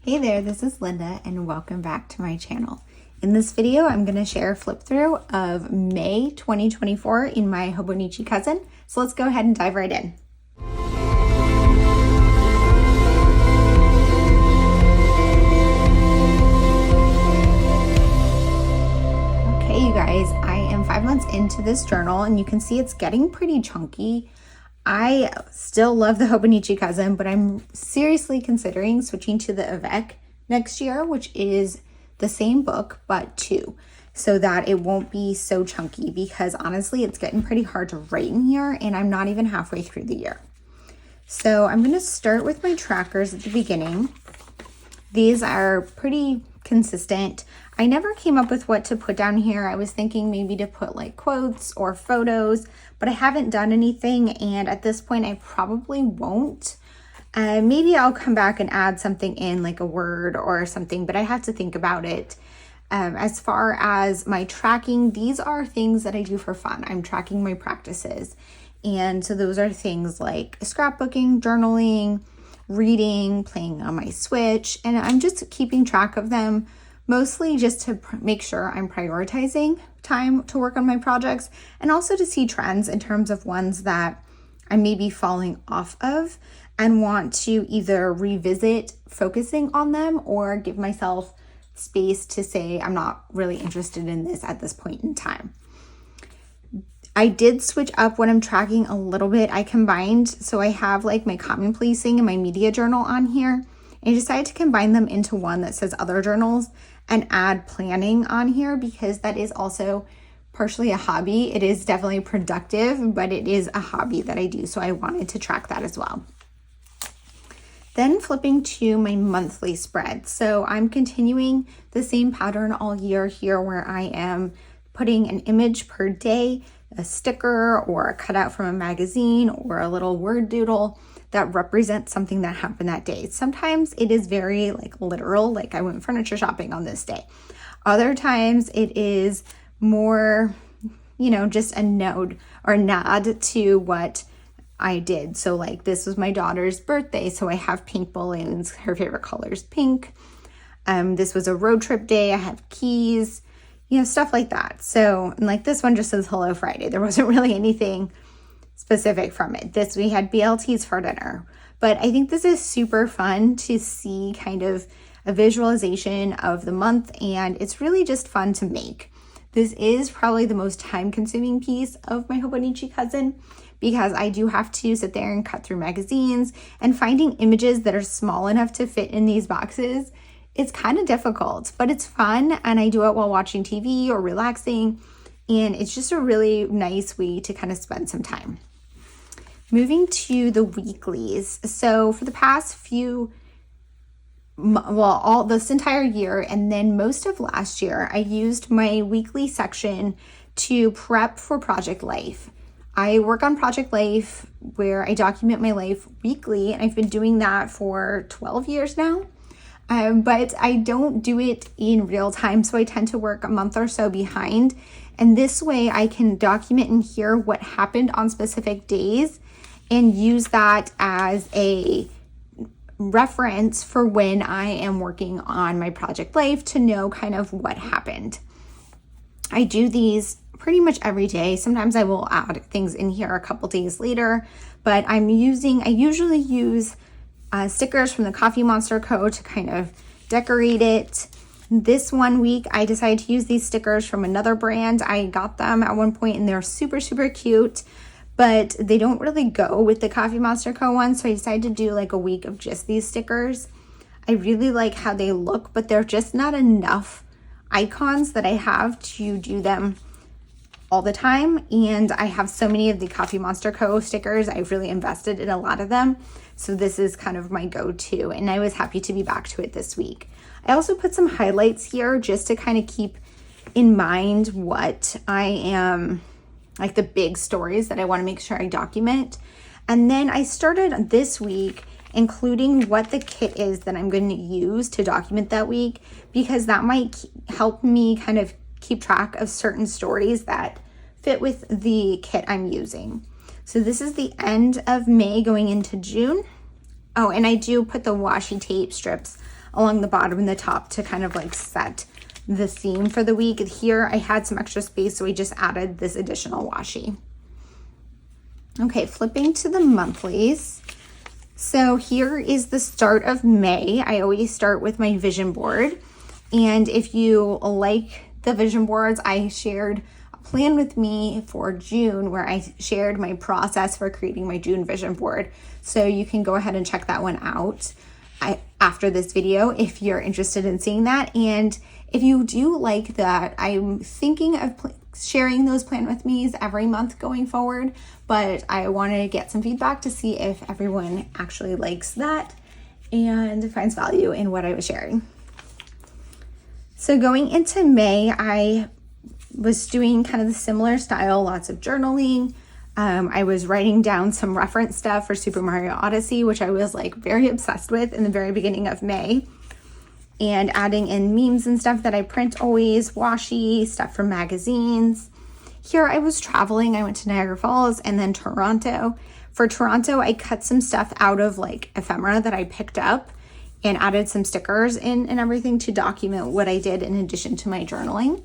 Hey there, this is Linda and welcome back to my channel. In this video, I'm going to share a flip through of May 2024 in my Hobonichi Cousin. So let's go ahead and dive right in. Okay, you guys, I am 5 months into this journal and you can see it's getting pretty chunky. I still love the Hobonichi Cousin, but I'm seriously considering switching to the Avec next year, which is the same book, but 2, so that it won't be so chunky, because honestly, it's getting pretty hard to write in here, and I'm not even halfway through the year. So I'm going to start with my trackers at the beginning. These are pretty consistent. I never came up with what to put down here. I was thinking maybe to put like quotes or photos, but I haven't done anything, and at this point I probably won't. Maybe I'll come back and add something in, like a word or something, but I have to think about it. As far as my tracking, these are things that I do for fun. I'm tracking my practices, and so those are things like scrapbooking, journaling, reading, playing on my Switch, and I'm just keeping track of them, mostly just to make sure I'm prioritizing time to work on my projects, and also to see trends in terms of ones that I may be falling off of and want to either revisit focusing on them or give myself space to say I'm not really interested in this at this point in time. I did switch up what I'm tracking a little bit. I combined, so I have like my common placing and my media journal on here. I decided to combine them into one that says other journals and add planning on here, because that is also partially a hobby. It is definitely productive, but it is a hobby that I do. So I wanted to track that as well. Then flipping to my monthly spread. So I'm continuing the same pattern all year here, where I am putting an image per day, a sticker or a cutout from a magazine or a little word doodle that represents something that happened that day. Sometimes it is very like literal, like I went furniture shopping on this day. Other times it is more, just a nod to what I did. So like this was my daughter's birthday, so I have pink balloons. Her favorite color is pink. This was a road trip day. I have keys, stuff like that. So, and like this one just says Hello Friday. There wasn't really anything specific from it. This, we had BLTs for dinner. But I think this is super fun to see kind of a visualization of the month, and it's really just fun to make. This is probably the most time-consuming piece of my Hobonichi Cousin, because I do have to sit there and cut through magazines, and finding images that are small enough to fit in these boxes, it's kind of difficult, but it's fun, and I do it while watching TV or relaxing, and it's just a really nice way to kind of spend some time. Moving to the weeklies. So for the past this entire year and then most of last year, I used my weekly section to prep for Project Life. I work on Project Life, where I document my life weekly, and I've been doing that for 12 years now. But I don't do it in real time, so I tend to work a month or so behind. And this way I can document in here what happened on specific days and use that as a reference for when I am working on my Project Life to know kind of what happened. I do these pretty much every day. Sometimes I will add things in here a couple days later, but I usually use stickers from the Coffee Monsterz Co to kind of decorate it. This one week, I decided to use these stickers from another brand. I got them at one point and they're super, super cute, but they don't really go with the Coffee Monsterz Co one. So I decided to do like a week of just these stickers. I really like how they look, but they're just not enough icons that I have to do them all the time. And I have so many of the Coffee Monsterz Co stickers. I've really invested in a lot of them. So this is kind of my go-to, and I was happy to be back to it this week. I also put some highlights here just to kind of keep in mind what I am, like the big stories that I want to make sure I document. And then I started this week including what the kit is that I'm going to use to document that week, because that might help me kind of keep track of certain stories that fit with the kit I'm using. So this is the end of May going into June. Oh, and I do put the washi tape strips along the bottom and the top to kind of like set the theme for the week. Here I had some extra space, so I just added this additional washi. Okay, flipping to the monthlies. So here is the start of May. I always start with my vision board. And if you like the vision boards, I shared a plan with me for June where I shared my process for creating my June vision board. So you can go ahead and check that one out after this video if you're interested in seeing that. And if you do like that, I'm thinking of sharing those plan with me's every month going forward, but I want to get some feedback to see if everyone actually likes that and finds value in what I was sharing. So going into May, I was doing kind of the similar style, lots of journaling. I was writing down some reference stuff for Super Mario Odyssey, which I was like very obsessed with in the very beginning of May, and adding in memes and stuff that I print always, washi, stuff from magazines. Here I was traveling. I went to Niagara Falls and then Toronto. For Toronto, I cut some stuff out of like ephemera that I picked up and added some stickers in and everything to document what I did in addition to my journaling.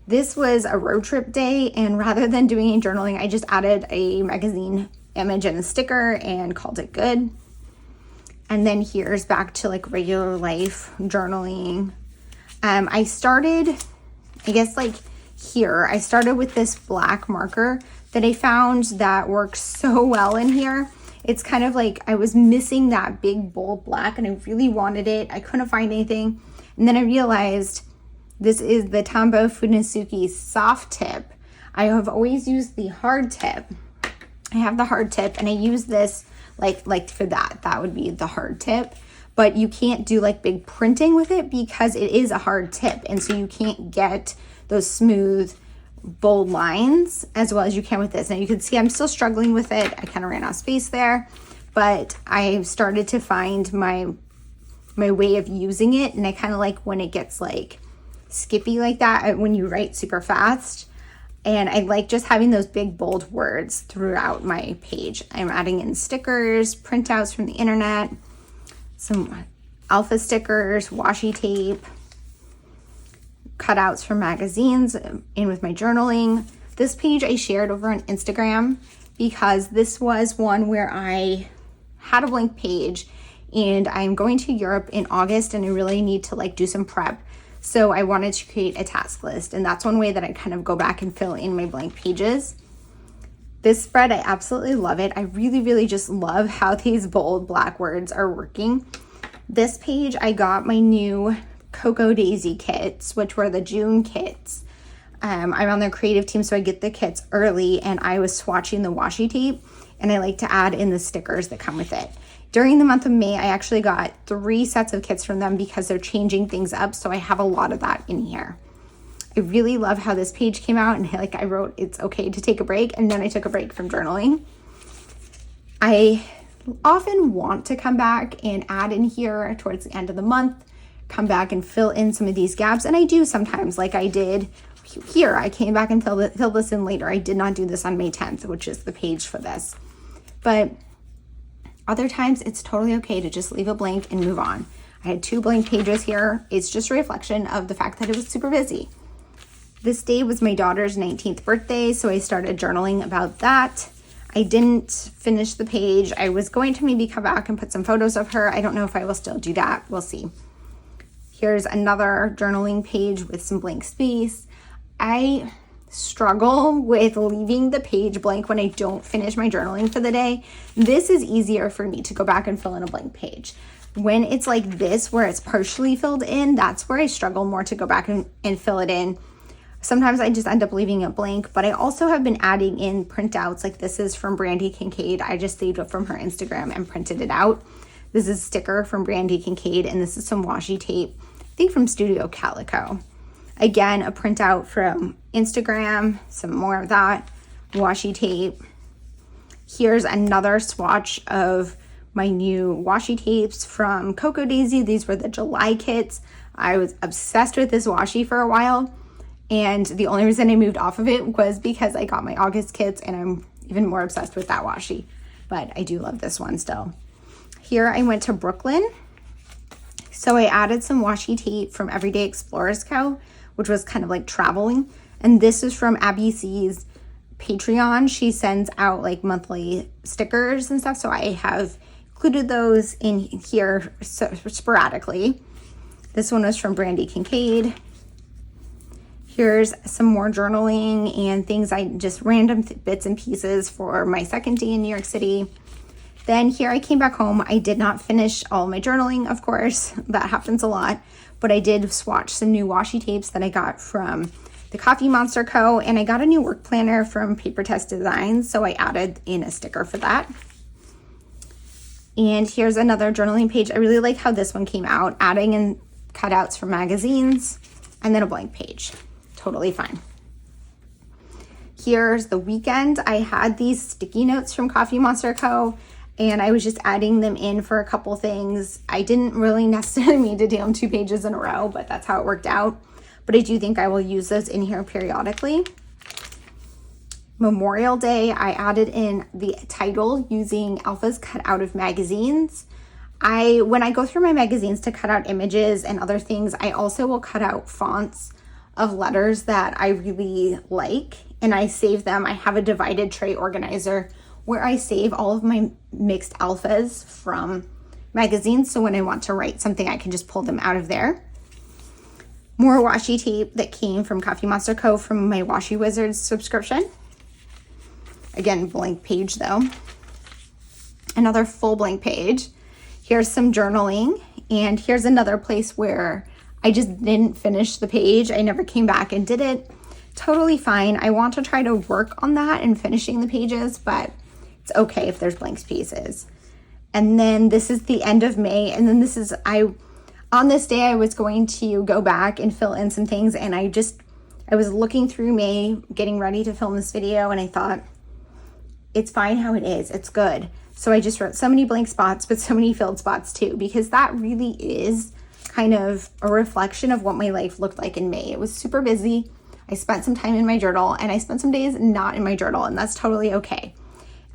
This was a road trip day, and rather than doing a journaling, I just added a magazine image and a sticker and called it good. And then here's back to like regular life journaling. I started, I guess like here, I started with this black marker that I found that works so well in here. It's kind of like I was missing that big bold black and I really wanted it. I couldn't find anything. And then I realized this is the Tombow Funisuki soft tip. I have always used the hard tip. I have the hard tip and I use this like for that would be the hard tip. But you can't do like big printing with it because it is a hard tip. And so you can't get those smooth, bold lines as well as you can with this. Now you can see I'm still struggling with it. I kind of ran out of space there, but I started to find my way of using it. And I kind of like when it gets like skippy like that, when you write super fast. And I like just having those big bold words throughout my page. I'm adding in stickers, printouts from the internet, some alpha stickers, washi tape, cutouts from magazines in with my journaling. This page I shared over on Instagram because this was one where I had a blank page and I'm going to Europe in August and I really need to like do some prep. So I wanted to create a task list, and that's one way that I kind of go back and fill in my blank pages. This spread, I absolutely love it. I really, really just love how these bold black words are working. This page, I got my new Cocoa Daisy kits, which were the June kits. I'm on their creative team, so I get the kits early, and I was swatching the washi tape, and I like to add in the stickers that come with it. During the month of May, I actually got 3 sets of kits from them because they're changing things up, so I have a lot of that in here. I really love how this page came out, and like I wrote, it's okay to take a break, and then I took a break from journaling. I often want to come back and add in here towards the end of the month, come back and fill in some of these gaps, and I do sometimes, like I did here. I came back and filled this in later. I did not do this on May 10th, which is the page for this. But other times, it's totally okay to just leave a blank and move on. I had 2 blank pages here. It's just a reflection of the fact that it was super busy. This day was my daughter's 19th birthday, so I started journaling about that. I didn't finish the page. I was going to maybe come back and put some photos of her. I don't know if I will still do that. We'll see. Here's another journaling page with some blank space. I struggle with leaving the page blank when I don't finish my journaling for the day. This is easier for me to go back and fill in a blank page. When it's like this, where it's partially filled in, that's where I struggle more to go back and fill it in. Sometimes I just end up leaving it blank, but I also have been adding in printouts. Like this is from Brandy Kincaid. I just saved it from her Instagram and printed it out. This is a sticker from Brandy Kincaid, and this is some washi tape, I think from Studio Calico. Again, a printout from Instagram, some more of that, washi tape. Here's another swatch of my new washi tapes from Cocoa Daisy. These were the July kits. I was obsessed with this washi for a while, and the only reason I moved off of it was because I got my August kits, and I'm even more obsessed with that washi. But I do love this one still. Here I went to Brooklyn. So I added some washi tape from Everyday Explorers Co, which was kind of like traveling. And this is from Abby C's Patreon. She sends out like monthly stickers and stuff. So I have included those in here sporadically. This one was from Brandy Kincaid. Here's some more journaling and things, just random bits and pieces for my second day in New York City. Then here I came back home. I did not finish all my journaling, of course. That happens a lot. But I did swatch some new washi tapes that I got from the Coffee Monsterz Co. And I got a new work planner from Paper Test Designs. So I added in a sticker for that. And here's another journaling page. I really like how this one came out. Adding in cutouts from magazines and then a blank page. Totally fine. Here's the weekend. I had these sticky notes from Coffee Monsterz Co. And I was just adding them in for a couple things. I didn't really necessarily mean to do them 2 pages in a row, but that's how it worked out. But I do think I will use those in here periodically. Memorial Day, I added in the title using alphas cut out of magazines. When I go through my magazines to cut out images and other things, I also will cut out fonts of letters that I really like, and I save them. I have a divided tray organizer where I save all of my mixed alphas from magazines. So when I want to write something, I can just pull them out of there. More washi tape that came from Coffee Monsterz Co. from my Washi Wizards subscription. Again, blank page though. Another full blank page. Here's some journaling. And here's another place where I just didn't finish the page. I never came back and did it. Totally fine. I want to try to work on that and finishing the pages, but it's okay if there's blank pieces. And then this is the end of May. And then on this day, I was going to go back and fill in some things. And I was looking through May, getting ready to film this video. And I thought, it's fine how it is. It's good. So I just wrote so many blank spots, but so many filled spots too, because that really is kind of a reflection of what my life looked like in May. It was super busy. I spent some time in my journal and I spent some days not in my journal, and that's totally okay.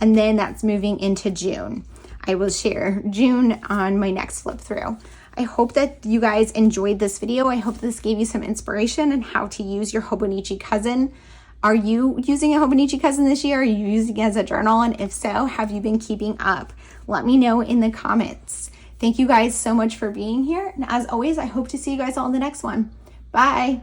And then that's moving into June. I will share June on my next flip through. I hope that you guys enjoyed this video. I hope this gave you some inspiration on how to use your Hobonichi Cousin. Are you using a Hobonichi Cousin this year? Are you using it as a journal? And if so, have you been keeping up? Let me know in the comments. Thank you guys so much for being here. And as always, I hope to see you guys all in the next one. Bye.